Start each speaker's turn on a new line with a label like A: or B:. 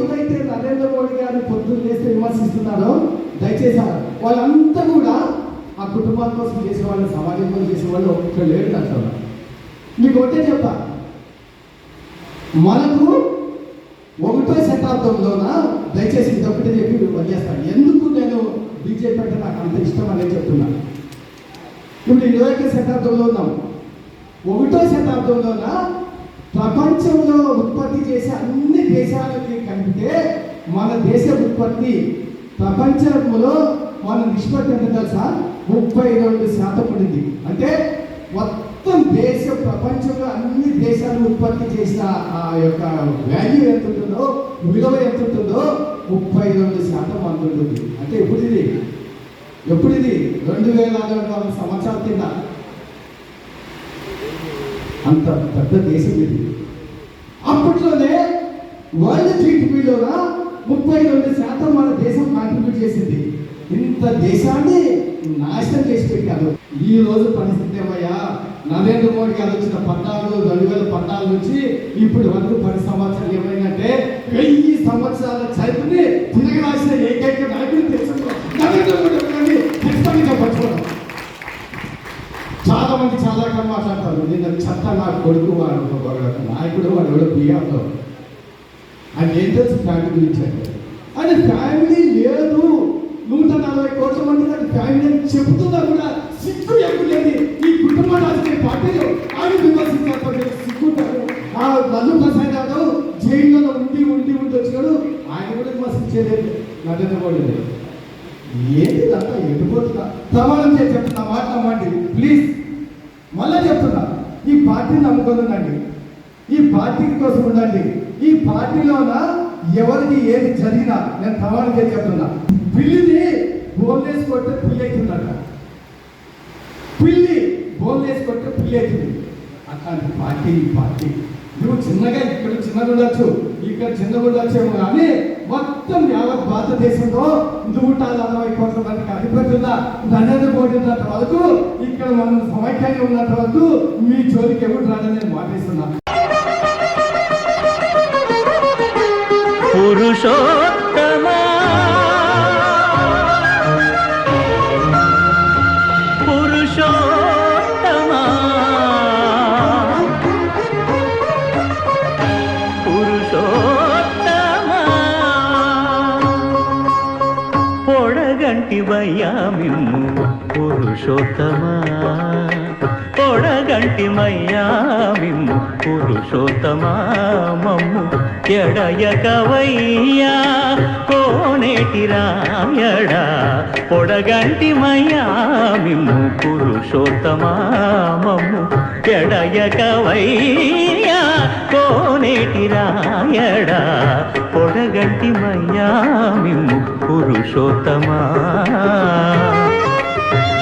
A: ఎవరైతే నరేంద్ర మోడీ గారిని పొద్దున్న చేస్తే విమర్శిస్తున్నారో దయచేసి వాళ్ళంతా కూడా ఆ కుటుంబాల కోసం చేసేవాళ్ళు, సమాజం కోసం చేసేవాళ్ళు ఒక్క లేడు అంటారు. మీకు ఒకటే చెప్తా, మనకు 1వ శతాబ్దంలోన దయచేసి ఇదొకటి చెప్పి వదిలేస్తాను. ఎందుకు నేను బీజేపీ అంటే నాకు అంత ఇష్టం అనేది చెప్తున్నాను. ఇప్పుడు 21వ శతాబ్దంలో ఉన్నాం. 1వ శతాబ్దంలోన ప్రపంచంలో ఉత్పత్తి చేసే అన్ని దేశాలకి కలిపితే మన దేశ ఉత్పత్తి ప్రపంచంలో మన నిష్పత్తి ఎంత తెలుసా? 32% ఉండింది. అంటే మొత్తం ప్రపంచంలో అన్ని దేశాలు ఉత్పత్తి చేసిన ఆ యొక్క వాల్యూ ఎంత ఉంటుందో, విలువ ఎంత ఉంటుందో 32% అందుతుంది. అంటే ఎప్పుడు ఇది 2600 సంవత్సరాల కింద అంత పెద్ద దేశం ఇది. అప్పట్లోనే వరల్డ్ జీడిపిలోన 32% మన దేశం కాంట్రిబ్యూట్ చేసింది. ఇంత దేశాన్ని నాశనం చేసి పెట్టారు. ఈ రోజు పరిస్థితి ఏమయ్యా, నరేంద్ర మోడీ గారు వచ్చిన 2014 నుంచి ఇప్పుడు వరకు 10 సంవత్సరాలు ఏమైందంటే 1000 సంవత్సరాల చరిత్రని తిరగ రాసిన ఏకైక నాయకుడు దేశంలో నరేంద్ర మోడీ గారిని ఖచ్చితంగా పట్టుకోవడం. చాలా మంది చాలా రకాలు మాట్లాడతారు. నేను చెత్త నా కొడుకు వాడు నాయకుడు, వాడు ఎవడో బియ్యంలో ఆయన ఏం తెలుసు ఫ్యామిలీ గురించి అంటే అది ఫ్యామిలీ లేదు. 140 కోట్ల మంది నాకు ఫ్యామిలీ అని చెబుతున్నా కూడా సిగ్గు లేని ఈ కుటుంబ రాజకీయ పార్టీలు ఆయన విమర్శించారు. సిగ్గుంటారు. ఆ లల్లు ప్రసాద్ యాదవ్ జైల్లో ఉండి వచ్చినాడు, ఆయన కూడా విమర్శించేది నరేంద్ర మోడీ. ఏంటి అంతా ఎటుపోతున్నా ప్రమాణం చేసి చెప్తున్నా, మాట నమ్మండి ప్లీజ్. మళ్ళీ చెప్తున్నా, ఈ పార్టీని నమ్ముకొని ఉండండి, ఈ పార్టీ కోసం ఉండండి. ఈ పార్టీలోన ఎవరికి ఏది జరిగినా నేను ప్రమాణం చేసి చెప్తున్నా, పిల్లిని బోన్లేసి కొట్టే పుల్లి అవుతుందట. పిల్లి బోన్లేసి కొట్టే పుల్లి అవుతుంది. అట్లాంటి పార్టీ ఈ పార్టీ. నువ్వు చిన్నగా ఇక్కడ చిన్నగా ఉండొచ్చు, ఇక్కడ చిన్నగా ఉండొచ్చేమో, కానీ మొత్తం యావత్ భారతదేశంలో 140 కోట్ల మందికి అధిపతుల నరేంద్ర మోడీ ఉన్నంత వరకు, ఇక్కడ మనం సమైక్యంగా ఉన్నంత వరకు మీ జోలికి ఎవరు రాదని నేను మాటిస్తున్నా.
B: పురుషోత్తమా పురుషోత్తమా పురుషోత్తమా పొడగంటివయ్యా మిమ్ము పురుషోత్తమా, పొడగంటిమయ్యా మిమ్ము పురుషోత్తమా, మమ్ము ఎడయకవయ్యా కోనేటి రాయడా, పొడగంటిమయ్యా మిమ్ము పురుషోత్తమా, మమ్ము ఎడయకవయ్యా కోనేటి రాయడా, పొడగంటిమయ్యా మిమ్ము పురుషోత్తమా.